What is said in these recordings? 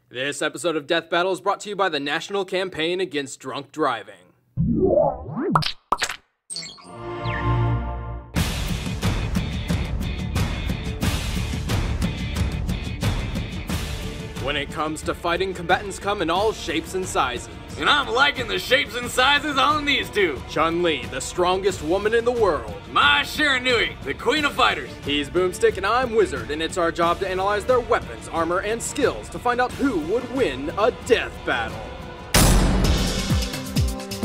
This episode of Death Battle is brought to you by the National Campaign Against Drunk Driving. When it comes to fighting, combatants come in all shapes and sizes. And I'm liking the shapes and sizes on these two. Chun-Li, the strongest woman in the world. My Shiranui, the queen of fighters. He's Boomstick and I'm Wizard, and it's our job to analyze their weapons, armor, and skills to find out who would win a death battle.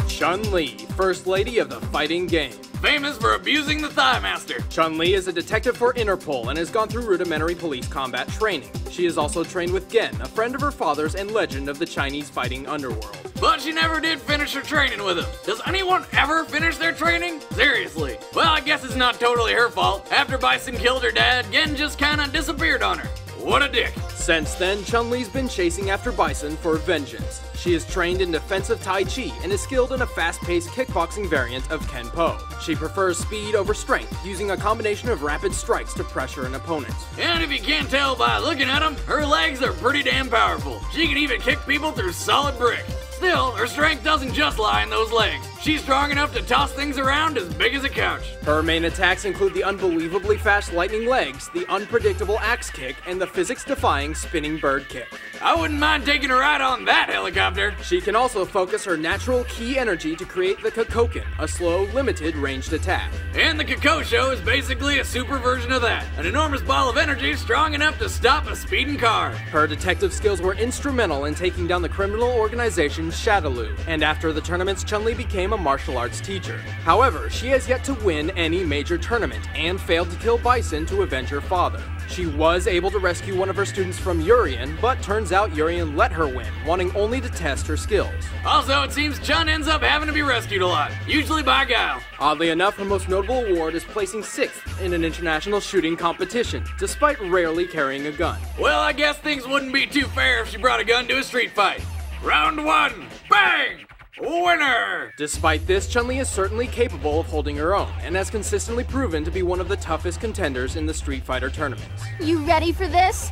Chun-Li, First Lady of the fighting game. Famous for abusing the Thigh Master. Chun-Li is a detective for Interpol and has gone through rudimentary police combat training. She is also trained with Gen, a friend of her father's and legend of the Chinese fighting underworld. But she never did finish her training with him. Does anyone ever finish their training? Seriously. Well, I guess it's not totally her fault. After Bison killed her dad, Gen just kinda disappeared on her. What a dick. Since then, Chun-Li's been chasing after Bison for vengeance. She is trained in defensive Tai Chi and is skilled in a fast-paced kickboxing variant of Kenpo. She prefers speed over strength, using a combination of rapid strikes to pressure an opponent. And if you can't tell by looking at them, her legs are pretty damn powerful. She can even kick people through solid brick. Still, her strength doesn't just lie in those legs. She's strong enough to toss things around as big as a couch. Her main attacks include the unbelievably fast lightning legs, the unpredictable axe kick, and the physics-defying spinning bird kick. I wouldn't mind taking a ride on that helicopter. She can also focus her natural ki energy to create the Kokoken, a slow, limited ranged attack. And the Kokosho is basically a super version of that. An enormous ball of energy strong enough to stop a speeding car. Her detective skills were instrumental in taking down the criminal organization Shadaloo, and after the tournaments, Chun-Li became a martial arts teacher. However, she has yet to win any major tournament, and failed to kill Bison to avenge her father. She was able to rescue one of her students from Urien, but turns out Urien let her win, wanting only to test her skills. Also, it seems Chun ends up having to be rescued a lot, usually by Guile. Oddly enough, her most notable award is placing 6th in an international shooting competition, despite rarely carrying a gun. Well, I guess things wouldn't be too fair if she brought a gun to a street fight. Round 1, bang! Winner! Despite this, Chun-Li is certainly capable of holding her own, and has consistently proven to be one of the toughest contenders in the Street Fighter tournaments. You ready for this?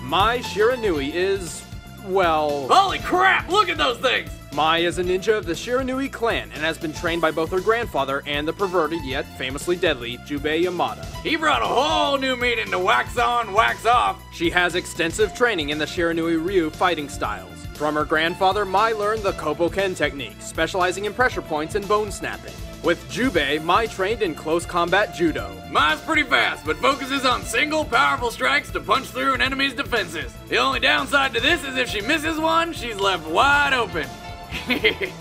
Mai Shiranui is, well... Holy crap, look at those things! Mai is a ninja of the Shiranui clan and has been trained by both her grandfather and the perverted yet famously deadly Jubei Yamada. He brought a whole new meaning to wax on, wax off. She has extensive training in the Shiranui Ryu fighting styles. From her grandfather, Mai learned the Koboken technique, specializing in pressure points and bone snapping. With Jubei, Mai trained in close combat judo. Mai's pretty fast, but focuses on single, powerful strikes to punch through an enemy's defenses. The only downside to this is if she misses one, she's left wide open.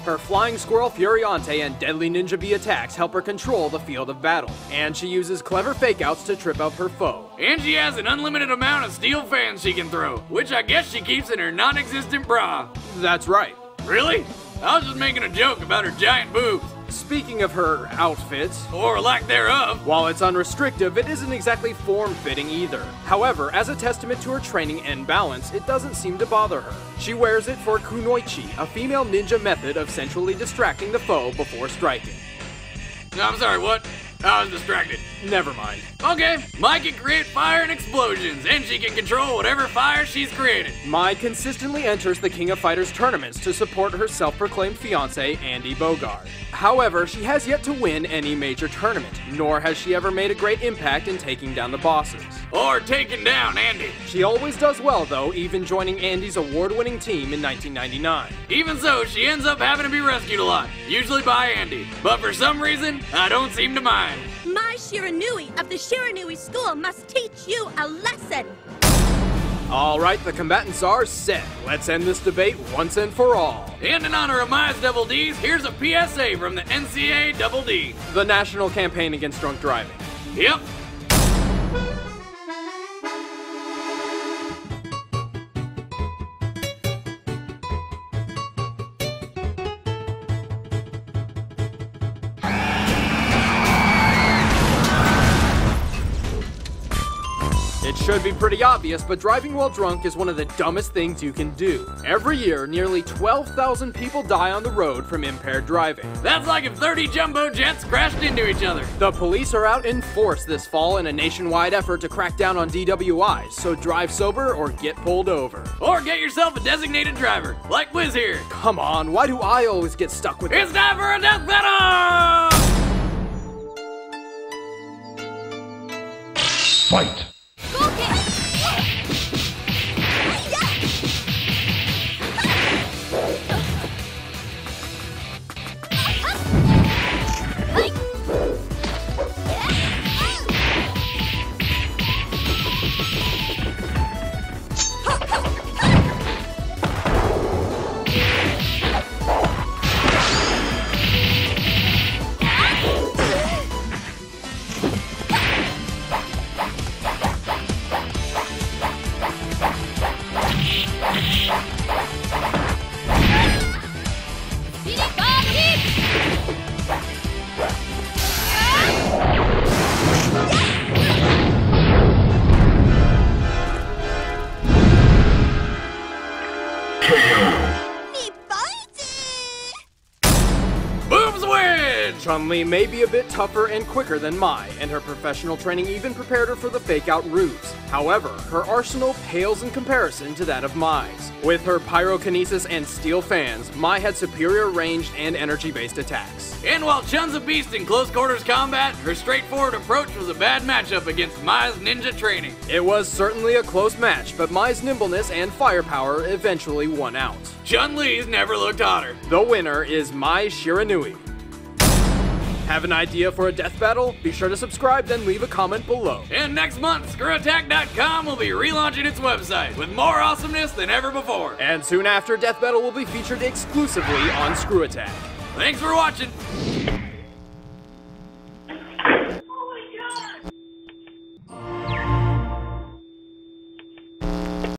Her flying squirrel Furiante and deadly ninja bee attacks help her control the field of battle, and she uses clever fake-outs to trip up her foe. And she has an unlimited amount of steel fans she can throw, which I guess she keeps in her non-existent bra. That's right. Really? I was just making a joke about her giant boobs. Speaking of her outfits, or lack thereof, while it's unrestrictive, it isn't exactly form-fitting either. However, as a testament to her training and balance, it doesn't seem to bother her. She wears it for kunoichi, a female ninja method of sensually distracting the foe before striking. I'm sorry, what? I was distracted. Never mind. Okay, Mai can create fire and explosions, and she can control whatever fire she's created. Mai consistently enters the King of Fighters tournaments to support her self-proclaimed fiancé, Andy Bogard. However, she has yet to win any major tournament, nor has she ever made a great impact in taking down the bosses. Or taking down Andy. She always does well though, even joining Andy's award-winning team in 1999. Even so, she ends up having to be rescued a lot, usually by Andy. But for some reason, I don't seem to mind. My Shiranui of the Shiranui school must teach you a lesson. Alright, the combatants are set. Let's end this debate once and for all. And in honor of Mai's Double D's, here's a PSA from the NCAA Double D. The National Campaign Against Drunk Driving. Yep. It should be pretty obvious, but driving while drunk is one of the dumbest things you can do. Every year, nearly 12,000 people die on the road from impaired driving. That's like if 30 jumbo jets crashed into each other. The police are out in force this fall in a nationwide effort to crack down on DWIs, so drive sober or get pulled over. Or get yourself a designated driver, like Wiz here. Come on, why do I always get stuck with It's time for a death battle! Fight! Chun-Li may be a bit tougher and quicker than Mai, and her professional training even prepared her for the fake-out ruse. However, her arsenal pales in comparison to that of Mai's. With her pyrokinesis and steel fans, Mai had superior ranged and energy-based attacks. And while Chun's a beast in close quarters combat, her straightforward approach was a bad matchup against Mai's ninja training. It was certainly a close match, but Mai's nimbleness and firepower eventually won out. Chun-Li's never looked hotter. The winner is Mai Shiranui. Have an idea for a death battle? Be sure to subscribe, then leave a comment below. And next month, ScrewAttack.com will be relaunching its website with more awesomeness than ever before. And soon after, Death Battle will be featured exclusively on Screw Attack. Thanks for watching.